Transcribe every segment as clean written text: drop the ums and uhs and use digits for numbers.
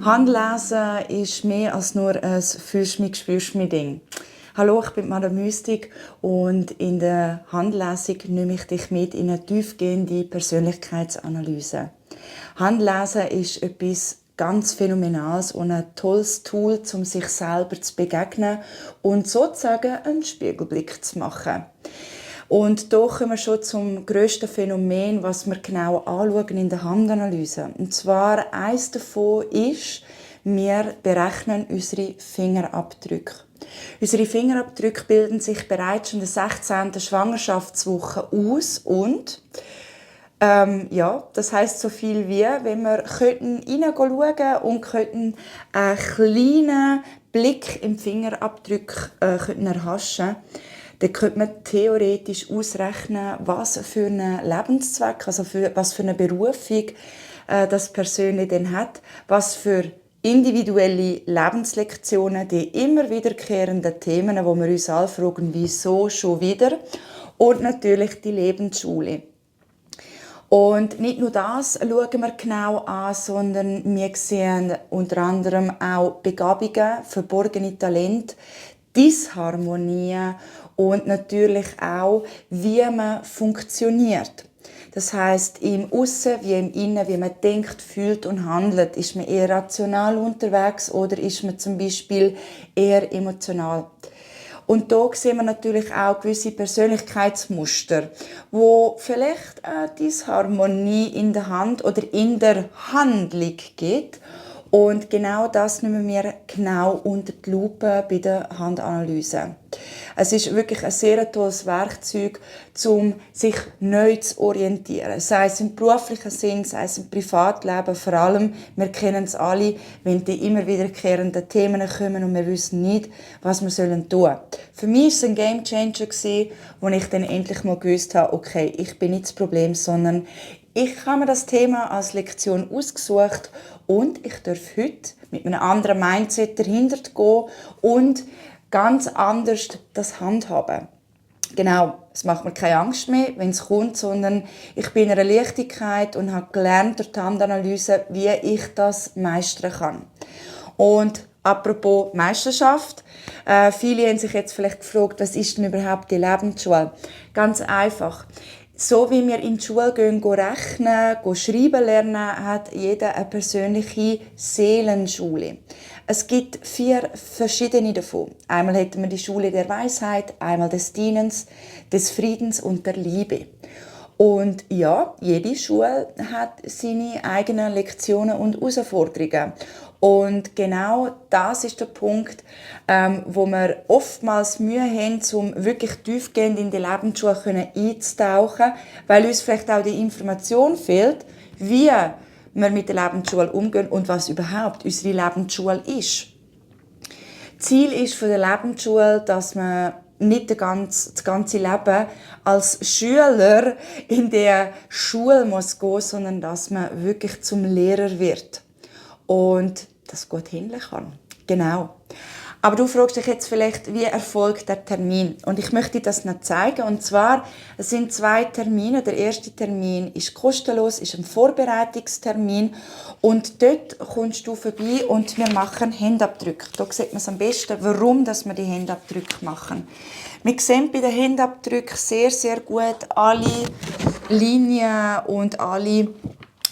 Handlesen ist mehr als nur ein «Fühlst-mich-spürst-mich-Ding». Hallo, ich bin Madame Mystik und in der Handlesung nehme ich dich mit in eine tiefgehende Persönlichkeitsanalyse. Handlesen ist etwas ganz Phänomenales und ein tolles Tool, um sich selber zu begegnen und sozusagen einen Spiegelblick zu machen. Und hier kommen wir schon zum grössten Phänomen, was wir genau anschauen in der Handanalyse. Und zwar, eines davon ist, wir berechnen unsere Fingerabdrücke. Unsere Fingerabdrücke bilden sich bereits in der 16. Schwangerschaftswoche aus und das heisst so viel wie, wenn wir reinschauen und einen kleinen Blick im Fingerabdruck erhaschen, dann könnte man theoretisch ausrechnen, was für einen Lebenszweck, was für eine Berufung das Persönliche dann hat, was für individuelle Lebenslektionen, die immer wiederkehrenden Themen, wo wir uns alle fragen, wieso schon wieder, und natürlich die Lebensschule. Und nicht nur das schauen wir genau an, sondern wir sehen unter anderem auch Begabungen, verborgene Talente, Disharmonien und natürlich auch, wie man funktioniert. Das heisst, im Aussen wie im Innen, wie man denkt, fühlt und handelt. Ist man eher rational unterwegs oder ist man zum Beispiel eher emotional? Und da sehen wir natürlich auch gewisse Persönlichkeitsmuster, wo vielleicht eine Disharmonie in der Hand oder in der Handlung gibt. Und genau das nehmen wir genau unter die Lupe bei der Handanalyse. Es ist wirklich ein sehr tolles Werkzeug, um sich neu zu orientieren. Sei es im beruflichen Sinn, sei es im Privatleben. Vor allem, wir kennen es alle, wenn die immer wiederkehrenden Themen kommen und wir wissen nicht, was wir tun sollen. Für mich war es ein Gamechanger, wo ich dann endlich mal gewusst habe, okay, ich bin nicht das Problem, sondern ich habe mir das Thema als Lektion ausgesucht und ich darf heute mit einem anderen Mindset dahinter gehen und ganz anders das handhaben. Genau, es macht mir keine Angst mehr, wenn es kommt, sondern ich bin in einer Leichtigkeit und habe gelernt durch die Handanalyse, wie ich das meistern kann. Und apropos Meisterschaft, viele haben sich jetzt vielleicht gefragt, was ist denn überhaupt die Lebensschule? Ganz einfach. So wie wir in die Schule gehen rechnen, schreiben lernen, hat jeder eine persönliche Seelenschule. Es gibt 4 verschiedene davon. Einmal hätten wir die Schule der Weisheit, einmal des Dienens, des Friedens und der Liebe. Und ja, jede Schule hat seine eigenen Lektionen und Herausforderungen. Und genau das ist der Punkt, wo wir oftmals Mühe haben, um wirklich tiefgehend in die Lebensschule einzutauchen, weil uns vielleicht auch die Information fehlt, wie wir mit der Lebensschule umgehen und was überhaupt unsere Lebensschule ist. Ziel ist von der Lebensschule, dass man nicht das ganze Leben als Schüler in der Schule muss gehen, sondern dass man wirklich zum Lehrer wird und das gut handeln kann. Genau. Aber du fragst dich jetzt vielleicht, wie erfolgt der Termin? Und ich möchte dir das noch zeigen. Und zwar, es sind 2 Termine. Der erste Termin ist kostenlos, ist ein Vorbereitungstermin. Und dort kommst du vorbei und wir machen Handabdrücke. Da sieht man es am besten, warum wir die Handabdrücke machen. Wir sehen bei den Handabdrücken sehr, sehr gut alle Linien und alle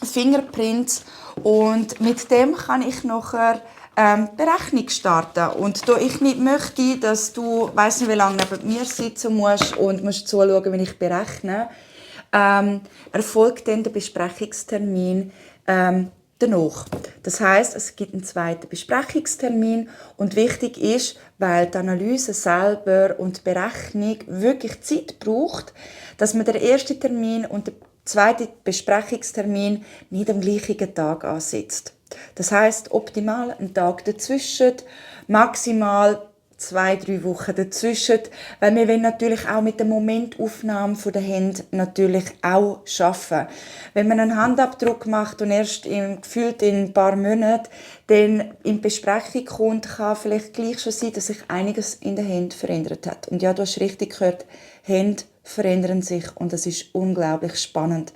Fingerprints. Und mit dem kann ich nachher Berechnung starten. Und da ich nicht möchte, dass du, weiss nicht wie lange neben mir sitzen musst und musst zuschauen, wenn ich berechne, erfolgt dann der Besprechungstermin danach. Das heisst, es gibt einen zweiten Besprechungstermin und wichtig ist, weil die Analyse selber und die Berechnung wirklich Zeit braucht, dass man den ersten Termin und den zweiten Besprechungstermin nicht am gleichen Tag ansetzt. Das heisst, optimal einen Tag dazwischen, maximal 2-3 Wochen dazwischen, weil wir wollen natürlich auch mit der Momentaufnahme der Hände natürlich auch arbeiten. Wenn man einen Handabdruck macht und erst gefühlt in ein paar Monaten dann in die Besprechung kommt, kann vielleicht gleich schon sein, dass sich einiges in den Händen verändert hat. Und ja, du hast richtig gehört, Hände verändern sich und das ist unglaublich spannend.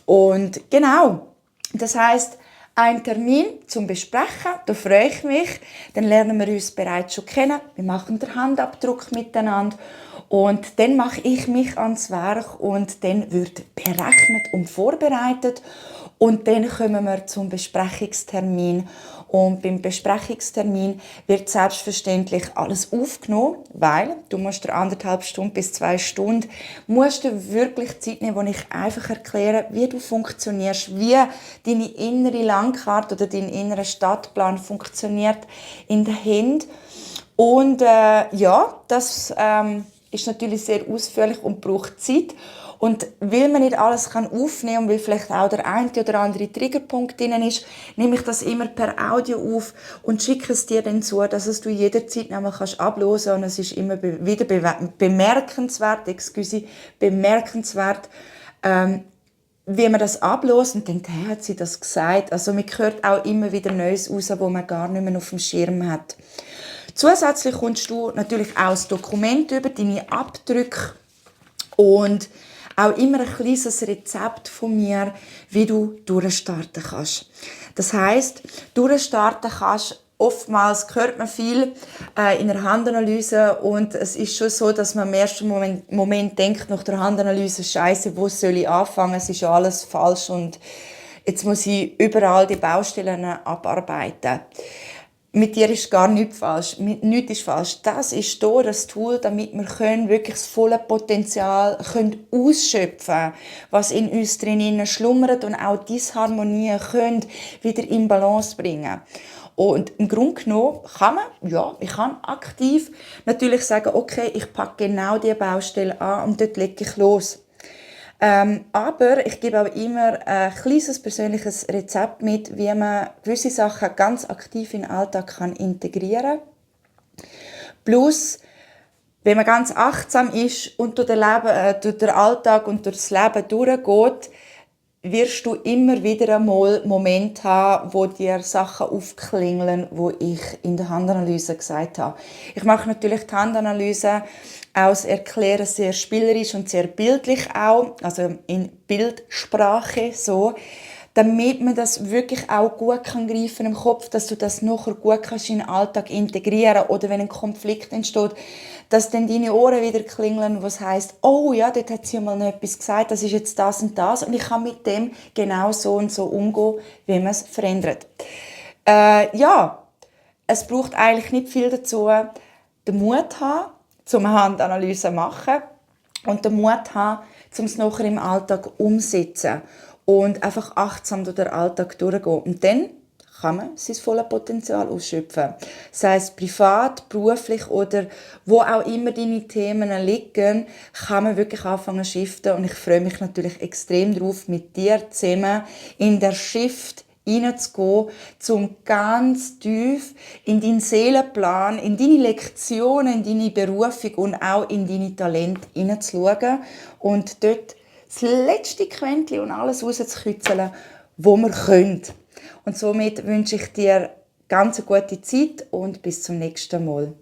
Und genau, das heisst, einen Termin zum Besprechen, da freue ich mich. Dann lernen wir uns bereits schon kennen. Wir machen den Handabdruck miteinander. Und dann mache ich mich ans Werk und dann wird berechnet und vorbereitet. Und dann kommen wir zum Besprechungstermin. Und beim Besprechungstermin wird selbstverständlich alles aufgenommen, weil du musst dir 1,5 Stunden bis 2 Stunden musst du wirklich Zeit nehmen, wo ich einfach erkläre, wie du funktionierst, wie deine innere Landkarte oder dein innerer Stadtplan funktioniert in der Hand. Und das ist natürlich sehr ausführlich und braucht Zeit. Und weil man nicht alles aufnehmen kann und weil vielleicht auch der eine oder andere Triggerpunkt drin ist, nehme ich das immer per Audio auf und schicke es dir dann zu, dass es du jederzeit noch mal abhören kannst. Und es ist immer wieder bemerkenswert, wie man das ablässt und denkt, hey, hat sie das gesagt? Also man hört auch immer wieder Neues raus, wo man gar nicht mehr auf dem Schirm hat. Zusätzlich kommst du natürlich auch das Dokument über deine Abdrücke und auch immer ein kleines Rezept von mir, wie du durchstarten kannst. Das heisst, durchstarten kannst, oftmals hört man viel in der Handanalyse und es ist schon so, dass man im ersten Moment denkt, nach der Handanalyse, Scheiße, wo soll ich anfangen? Es ist ja alles falsch und jetzt muss ich überall die Baustellen abarbeiten. Mit dir ist gar nichts falsch. Nichts ist falsch. Das ist hier das Tool, damit wir wirklich das volle Potenzial ausschöpfen können, was in uns drinnen schlummert und auch Disharmonien wieder in Balance bringen. Und im Grunde genommen ich kann aktiv natürlich sagen, okay, ich packe genau diese Baustelle an und dort lege ich los. Aber ich gebe auch immer ein kleines persönliches Rezept mit, wie man gewisse Sachen ganz aktiv in den Alltag integrieren kann. Plus, wenn man ganz achtsam ist und durch den Alltag und durch das Leben durchgeht, wirst du immer wieder einmal Momente haben, wo dir Sachen aufklingeln, wo ich in der Handanalyse gesagt habe. Ich mache natürlich die Handanalyse aus Erklären sehr spielerisch und sehr bildlich auch, also in Bildsprache so, damit man das wirklich auch gut greifen im Kopf, dass du das nachher gut kannst in den Alltag integrieren oder wenn ein Konflikt entsteht, dass dann deine Ohren wieder klingeln, was heisst, oh ja, dort hat sie mal noch etwas gesagt, das ist jetzt das und das und ich kann mit dem genau so und so umgehen, wie man es verändert. Es braucht eigentlich nicht viel dazu, den Mut haben, zum Handanalyse machen und den Mut haben, um es nachher im Alltag umsetzen und einfach achtsam durch den Alltag durchgehen. Und dann kann man sein volles Potenzial ausschöpfen. Sei es privat, beruflich oder wo auch immer deine Themen liegen, kann man wirklich anfangen zu shiften. Und ich freue mich natürlich extrem darauf, mit dir zusammen in der Shift hineinzugehen, um ganz tief in deinen Seelenplan, in deine Lektionen, in deine Berufung und auch in deine Talente hineinzuschauen und dort das letzte Quäntchen und alles rauszukitzeln, wo wir können. Und somit wünsche ich dir ganz eine gute Zeit und bis zum nächsten Mal.